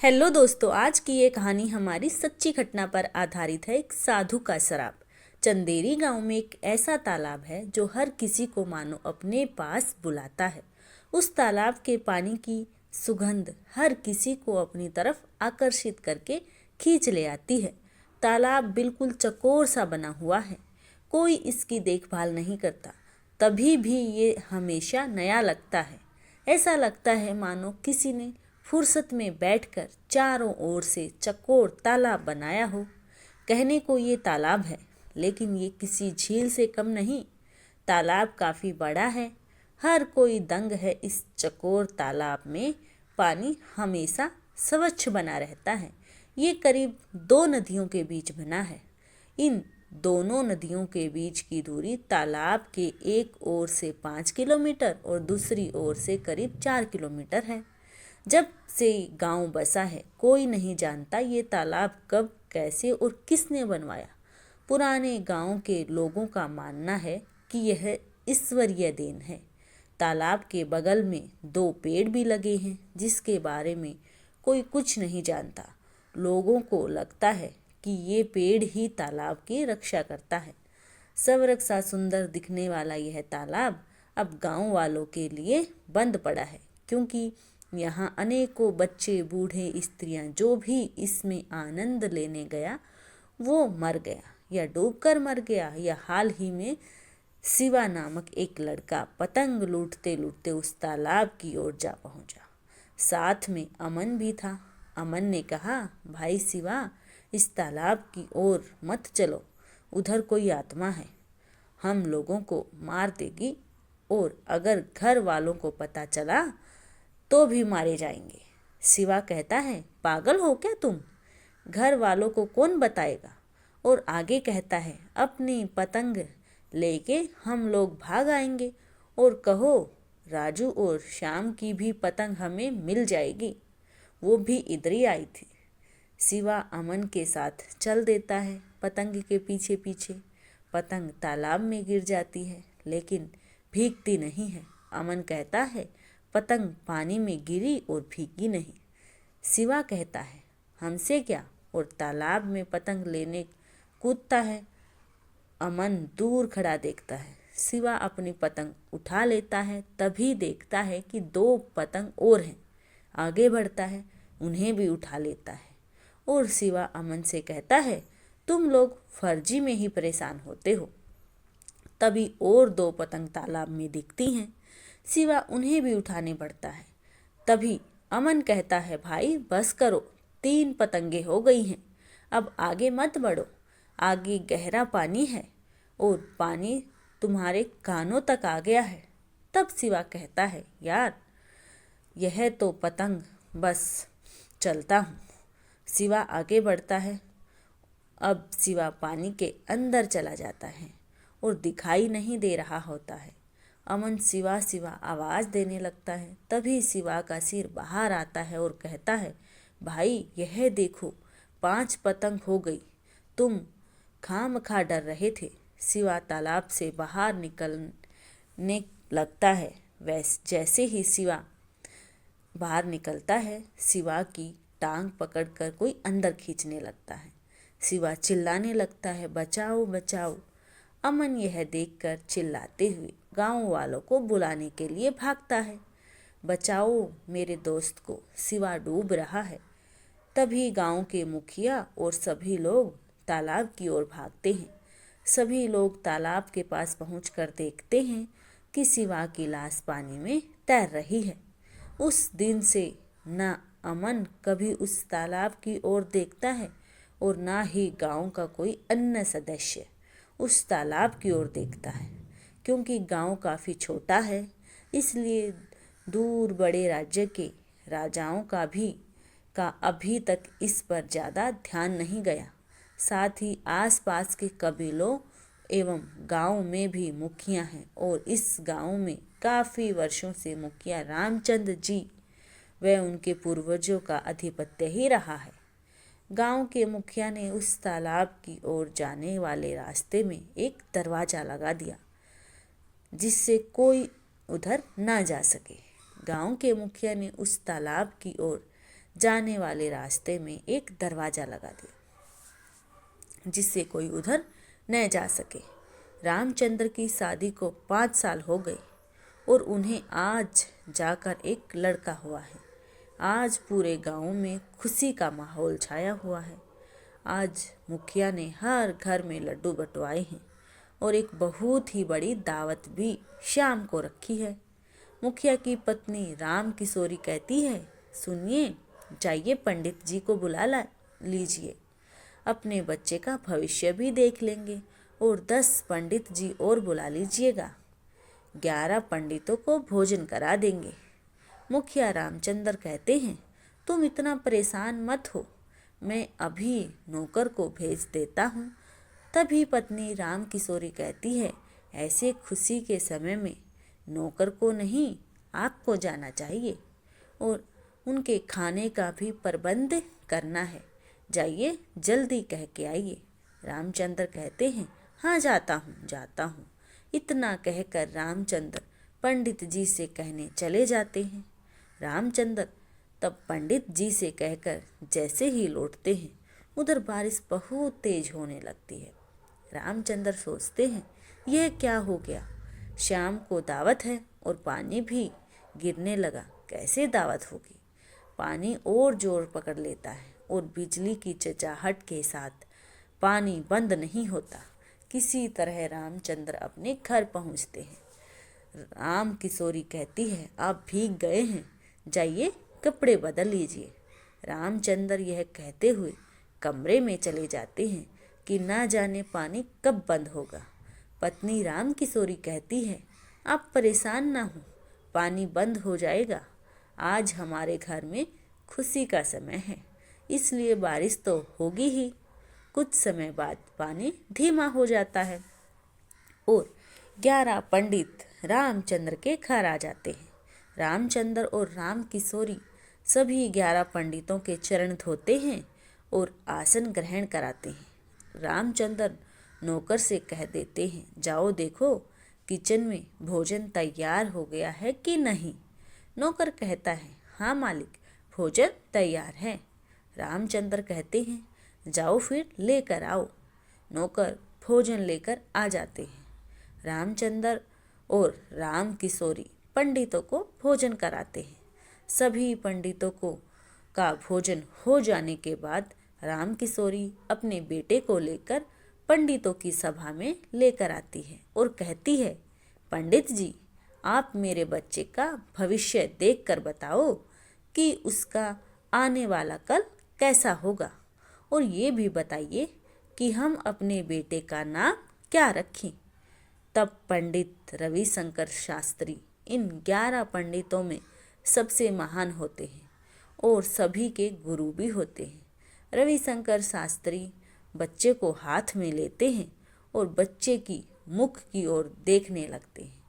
Hello दोस्तों, आज की ये कहानी हमारी सच्ची घटना पर आधारित है। एक साधु का श्राप। चंदेरी गांव में एक ऐसा तालाब है जो हर किसी को मानो अपने पास बुलाता है। उस तालाब के पानी की सुगंध हर किसी को अपनी तरफ आकर्षित करके खींच ले आती है। तालाब बिल्कुल चकोर सा बना हुआ है, कोई इसकी देखभाल नहीं करता, तभी भी ये हमेशा नया लगता है। ऐसा लगता है मानो किसी ने फुर्सत में बैठकर चारों ओर से चकोर तालाब बनाया हो। कहने को ये तालाब है, लेकिन ये किसी झील से कम नहीं। तालाब काफ़ी बड़ा है, हर कोई दंग है इस चकोर तालाब में। पानी हमेशा स्वच्छ बना रहता है। ये करीब 2 नदियों के बीच बना है। इन दोनों नदियों के बीच की दूरी तालाब के एक ओर से 5 किलोमीटर और दूसरी ओर से करीब 4 किलोमीटर है। जब से गांव बसा है, कोई नहीं जानता ये तालाब कब, कैसे और किसने बनवाया। पुराने गांव के लोगों का मानना है कि यह ईश्वरीय देन है। तालाब के बगल में 2 पेड़ भी लगे हैं, जिसके बारे में कोई कुछ नहीं जानता। लोगों को लगता है कि ये पेड़ ही तालाब की रक्षा करता है। स्वर्ग सा सुंदर दिखने वाला यह तालाब अब गांव वालों के लिए बंद पड़ा है, क्योंकि यहाँ अनेकों बच्चे, बूढ़े, स्त्रियां, जो भी इसमें आनंद लेने गया वो मर गया, या डूबकर मर गया, या हाल ही में शिवा नामक एक लड़का पतंग लूटते लूटते उस तालाब की ओर जा पहुंचा। साथ में अमन भी था। अमन ने कहा, भाई शिवा, इस तालाब की ओर मत चलो, उधर कोई आत्मा है, हम लोगों को मार देगी, और अगर घर वालों को पता चला तो भी मारे जाएंगे। शिवा कहता है, पागल हो क्या तुम, घर वालों को कौन बताएगा। और आगे कहता है, अपनी पतंग लेके हम लोग भाग आएंगे, और कहो राजू और श्याम की भी पतंग हमें मिल जाएगी, वो भी इधर ही आई थी। शिवा अमन के साथ चल देता है पतंग के पीछे पीछे। पतंग तालाब में गिर जाती है, लेकिन भीगती नहीं है। अमन कहता है, पतंग पानी में गिरी और भीगी नहीं। शिवा कहता है, हमसे क्या, और तालाब में पतंग लेने कूदता है। अमन दूर खड़ा देखता है। शिवा अपनी पतंग उठा लेता है, तभी देखता है कि 2 पतंग और हैं। आगे बढ़ता है, उन्हें भी उठा लेता है, और शिवा अमन से कहता है, तुम लोग फर्जी में ही परेशान होते हो। तभी और 2 पतंग तालाब में दिखती हैं। शिवा उन्हें भी उठाने बढ़ता है। तभी अमन कहता है, भाई बस करो, 3 पतंगे हो गई हैं, अब आगे मत बढ़ो, आगे गहरा पानी है और पानी तुम्हारे कानों तक आ गया है। तब शिवा कहता है, यार यह तो पतंग, बस चलता हूँ। शिवा आगे बढ़ता है। अब शिवा पानी के अंदर चला जाता है और दिखाई नहीं दे रहा होता है। अमन शिवा शिवा आवाज़ देने लगता है। तभी शिवा का सिर बाहर आता है और कहता है, भाई यह देखो, 5 पतंग हो गई, तुम खामखा डर रहे थे। शिवा तालाब से बाहर निकलने लगता है। जैसे ही शिवा बाहर निकलता है, शिवा की टांग पकड़कर कोई अंदर खींचने लगता है। शिवा चिल्लाने लगता है, बचाओ बचाओ। अमन यह देखकर चिल्लाते हुए गांव वालों को बुलाने के लिए भागता है। बचाओ मेरे दोस्त को, शिवा डूब रहा है। तभी गांव के मुखिया और सभी लोग तालाब की ओर भागते हैं। सभी लोग तालाब के पास पहुंचकर देखते हैं कि शिवा की लाश पानी में तैर रही है। उस दिन से न अमन कभी उस तालाब की ओर देखता है, और ना ही गांव का कोई अन्य सदस्य उस तालाब की ओर देखता है। क्योंकि गांव काफ़ी छोटा है, इसलिए दूर बड़े राज्य के राजाओं का अभी तक इस पर ज़्यादा ध्यान नहीं गया। साथ ही आसपास के कबीलों एवं गांव में भी मुखिया हैं, और इस गांव में काफ़ी वर्षों से मुखिया रामचंद्र जी व उनके पूर्वजों का आधिपत्य ही रहा है। गांव के मुखिया ने उस तालाब की ओर जाने वाले रास्ते में एक दरवाज़ा लगा दिया, जिससे कोई उधर ना जा सके। गांव के मुखिया ने उस तालाब की ओर जाने वाले रास्ते में एक दरवाज़ा लगा दिया जिससे कोई उधर न जा सके। रामचंद्र की शादी को 5 साल हो गए और उन्हें आज जाकर एक लड़का हुआ है। आज पूरे गांव में खुशी का माहौल छाया हुआ है। आज मुखिया ने हर घर में लड्डू बंटवाए हैं और एक बहुत ही बड़ी दावत भी शाम को रखी है। मुखिया की पत्नी राम किशोरी कहती है, सुनिए, जाइए पंडित जी को बुला लीजिए, अपने बच्चे का भविष्य भी देख लेंगे और 10 पंडित जी और बुला लीजिएगा, 11 पंडितों को भोजन करा देंगे। मुखिया रामचंद्र कहते हैं, तुम इतना परेशान मत हो, मैं अभी नौकर को भेज देता हूँ। तभी पत्नी राम किशोरी कहती है, ऐसे खुशी के समय में नौकर को नहीं, आपको जाना चाहिए और उनके खाने का भी प्रबंध करना है। जाइए, जल्दी कह के आइए। रामचंद्र कहते हैं, हाँ जाता हूँ। इतना कहकर रामचंद्र पंडित जी से कहने चले जाते हैं। रामचंद्र तब पंडित जी से कहकर जैसे ही लौटते हैं, उधर बारिश बहुत तेज होने लगती है। रामचंद्र सोचते हैं, यह क्या हो गया? शाम को दावत है और पानी भी गिरने लगा, कैसे दावत होगी? पानी और जोर पकड़ लेता है और बिजली की चचाहट के साथ पानी बंद नहीं होता। किसी तरह रामचंद्र अपने घर पहुंचते हैं। राम किशोरी कहती है, आप भीग गए हैं, जाइए कपड़े बदल लीजिए। रामचंद्र यह कहते हुए कमरे में चले जाते हैं कि ना जाने पानी कब बंद होगा। पत्नी राम किशोरी कहती है, आप परेशान ना हो, पानी बंद हो जाएगा। आज हमारे घर में खुशी का समय है, इसलिए बारिश तो होगी ही। कुछ समय बाद पानी धीमा हो जाता है और 11 पंडित रामचंद्र के घर आ जाते हैं। रामचंद्र और राम किशोरी सभी 11 पंडितों के चरण धोते हैं और आसन ग्रहण कराते हैं। रामचंद्र नौकर से कह देते हैं, जाओ देखो किचन में भोजन तैयार हो गया है कि नहीं। नौकर कहता है, हाँ मालिक, भोजन तैयार है। रामचंद्र कहते हैं, जाओ फिर लेकर आओ। नौकर भोजन लेकर आ जाते हैं। रामचंद्र और राम किशोरी पंडितों को भोजन कराते हैं। सभी पंडितों का भोजन हो जाने के बाद राम किशोरी अपने बेटे को लेकर पंडितों की सभा में लेकर आती है और कहती है, पंडित जी, आप मेरे बच्चे का भविष्य देखकर बताओ कि उसका आने वाला कल कैसा होगा, और ये भी बताइए कि हम अपने बेटे का नाम क्या रखें। तब पंडित रविशंकर शास्त्री इन 11 पंडितों में सबसे महान होते हैं और सभी के गुरु भी होते हैं। रविशंकर शास्त्री बच्चे को हाथ में लेते हैं और बच्चे की मुख की ओर देखने लगते हैं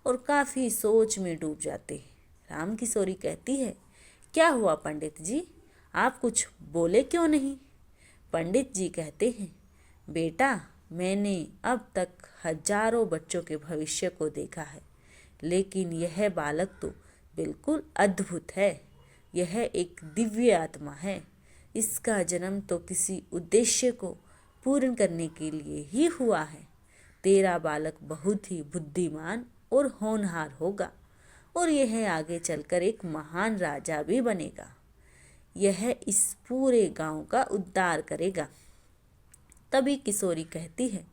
और काफ़ी सोच में डूब जाते हैं। राम किशोरी कहती है, क्या हुआ पंडित जी, आप कुछ बोले क्यों नहीं? पंडित जी कहते हैं, बेटा, मैंने अब तक हजारों बच्चों के भविष्य को देखा है, लेकिन यह बालक तो बिल्कुल अद्भुत है। यह एक दिव्य आत्मा है। इसका जन्म तो किसी उद्देश्य को पूर्ण करने के लिए ही हुआ है। तेरा बालक बहुत ही बुद्धिमान और होनहार होगा और यह आगे चलकर एक महान राजा भी बनेगा। यह इस पूरे गांव का उद्धार करेगा। तभी किशोरी कहती है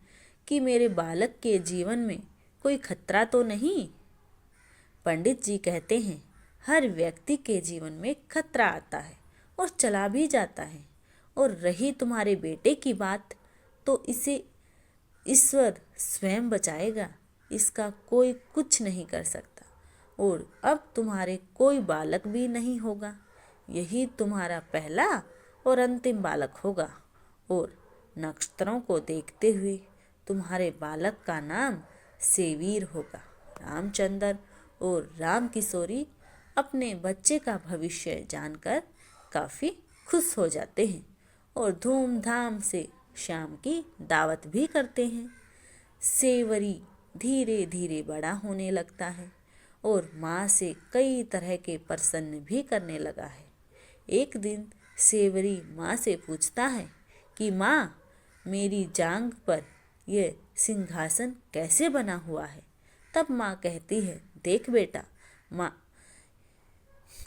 कि मेरे बालक के जीवन में कोई खतरा तो नहीं? पंडित जी कहते हैं, हर व्यक्ति के जीवन में खतरा आता है और चला भी जाता है, और रही तुम्हारे बेटे की बात, तो इसे ईश्वर स्वयं बचाएगा, इसका कोई कुछ नहीं कर सकता। और अब तुम्हारे कोई बालक भी नहीं होगा, यही तुम्हारा पहला और अंतिम बालक होगा, और नक्षत्रों को देखते हुए तुम्हारे बालक का नाम सेवीर होगा। रामचंद्र और राम किशोरी अपने बच्चे का भविष्य जानकर काफ़ी खुश हो जाते हैं और धूमधाम से शाम की दावत भी करते हैं। सेवरी धीरे धीरे बड़ा होने लगता है और माँ से कई तरह के प्रश्न भी करने लगा है। एक दिन सेवरी माँ से पूछता है कि माँ, मेरी जांघ पर यह सिंहासन कैसे बना हुआ है। तब माँ कहती है, देख बेटा, माँ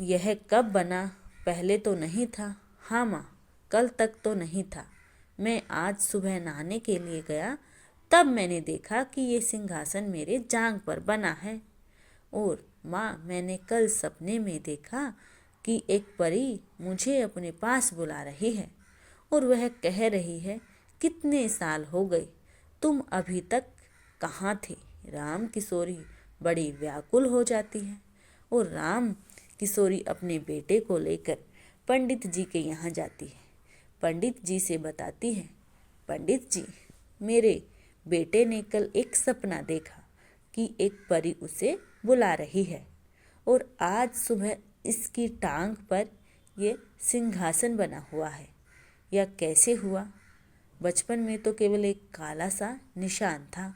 यह कब बना, पहले तो नहीं था। हाँ माँ, कल तक तो नहीं था। मैं आज सुबह नहाने के लिए गया, तब मैंने देखा कि ये सिंहासन मेरे जांघ पर बना है। और माँ, मैंने कल सपने में देखा कि एक परी मुझे अपने पास बुला रही है और वह कह रही है, कितने साल हो गए, तुम अभी तक कहाँ थे। राम किशोरी बड़ी व्याकुल हो जाती है और राम किशोरी अपने बेटे को लेकर पंडित जी के यहाँ जाती है। पंडित जी से बताती है, पंडित जी, मेरे बेटे ने कल एक सपना देखा कि एक परी उसे बुला रही है और आज सुबह इसकी टांग पर ये सिंहासन बना हुआ है। यह कैसे हुआ? बचपन में तो केवल एक काला सा निशान था।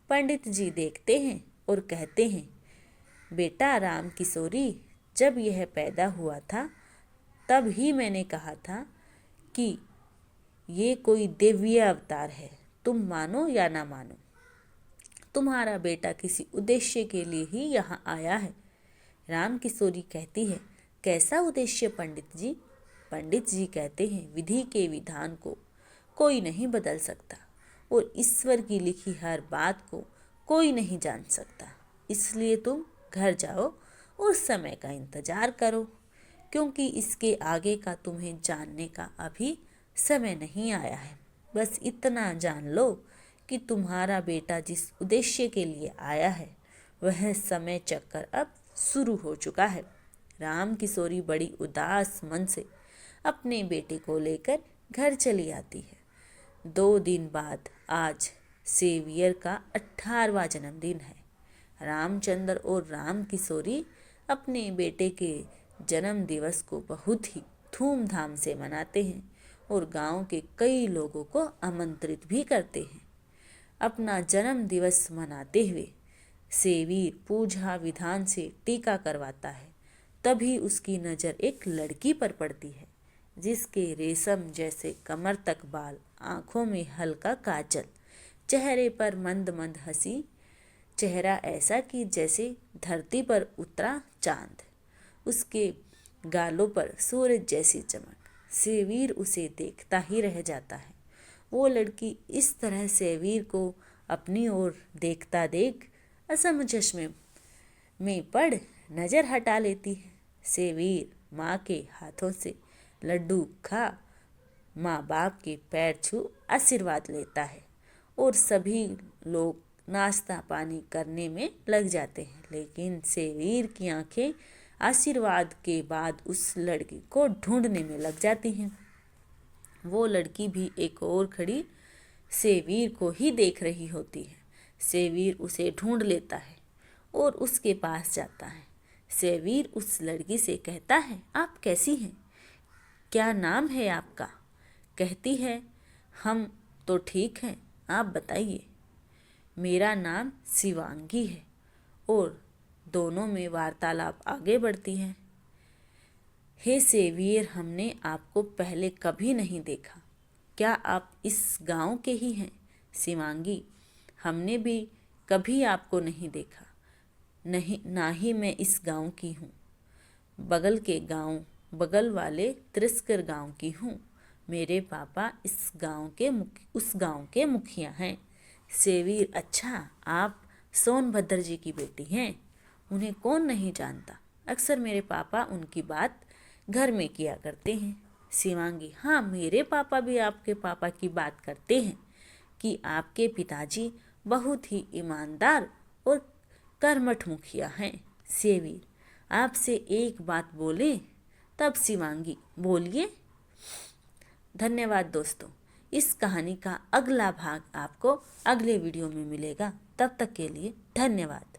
पंडित जी देखते हैं और कहते हैं, बेटा राम किशोरी, जब यह पैदा हुआ था तब ही मैंने कहा था कि ये कोई दिव्य अवतार है। तुम मानो या ना मानो, तुम्हारा बेटा किसी उद्देश्य के लिए ही यहाँ आया है। राम किशोरी कहती है, कैसा उद्देश्य पंडित जी? पंडित जी कहते हैं, विधि के विधान को कोई नहीं बदल सकता और ईश्वर की लिखी हर बात को कोई नहीं जान सकता। इसलिए तुम घर जाओ और समय का इंतजार करो, क्योंकि इसके आगे का तुम्हें जानने का अभी समय नहीं आया है। बस इतना जान लो कि तुम्हारा बेटा जिस उद्देश्य के लिए आया है वह समय चक्कर अब शुरू हो चुका है। राम किशोरी बड़ी उदास मन से अपने बेटे को लेकर घर चली आती है। 2 दिन बाद आज सेवियर का 18वां जन्मदिन है। रामचंद्र और राम किशोरी अपने बेटे के जन्म दिवस को बहुत ही धूमधाम से मनाते हैं और गांव के कई लोगों को आमंत्रित भी करते हैं। अपना जन्म दिवस मनाते हुए सेवीर पूजा विधान से टीका करवाता है। तभी उसकी नज़र एक लड़की पर पड़ती है, जिसके रेशम जैसे कमर तक बाल, आँखों में हल्का काजल, चेहरे पर मंद मंद हंसी, चेहरा ऐसा कि जैसे धरती पर उतरा चांद, उसके गालों पर सूरज जैसी चमक। सेवीर उसे देखता ही रह जाता है। वो लड़की इस तरह सेवीर को अपनी ओर देखता देख असम चश्मे में पड़ नज़र हटा लेती है। सेवीर माँ के हाथों से लड्डू खा माँ बाप के पैर छू आशीर्वाद लेता है और सभी लोग नाश्ता पानी करने में लग जाते हैं। लेकिन सेवीर की आंखें आशीर्वाद के बाद उस लड़की को ढूंढने में लग जाती हैं। वो लड़की भी एक और खड़ी सेवीर को ही देख रही होती है। सेवीर उसे ढूंढ लेता है और उसके पास जाता है। सेवीर उस लड़की से कहता है, आप कैसी हैं? क्या नाम है आपका? कहती है, हम तो ठीक हैं, आप बताइए। मेरा नाम शिवांगी है। और दोनों में वार्तालाप आगे बढ़ती है। हे सेवियर, हमने आपको पहले कभी नहीं देखा। क्या आप इस गांव के ही हैं? शिवांगी, हमने भी कभी आपको नहीं देखा। नहीं, ना ही मैं इस गांव की हूँ। बगल वाले त्रिस्कर गांव की हूँ। मेरे पापा उस गांव के मुखिया हैं। सेवीर, अच्छा, आप सोनभद्र जी की बेटी हैं। उन्हें कौन नहीं जानता। अक्सर मेरे पापा उनकी बात घर में किया करते हैं। शिवांगी, हाँ, मेरे पापा भी आपके पापा की बात करते हैं कि आपके पिताजी बहुत ही ईमानदार और कर्मठ मुखिया हैं। सेवीर, आपसे एक बात बोले? तब शिवांगी, बोलिए। धन्यवाद दोस्तों। इस कहानी का अगला भाग आपको अगले वीडियो में मिलेगा। तब तक के लिए धन्यवाद।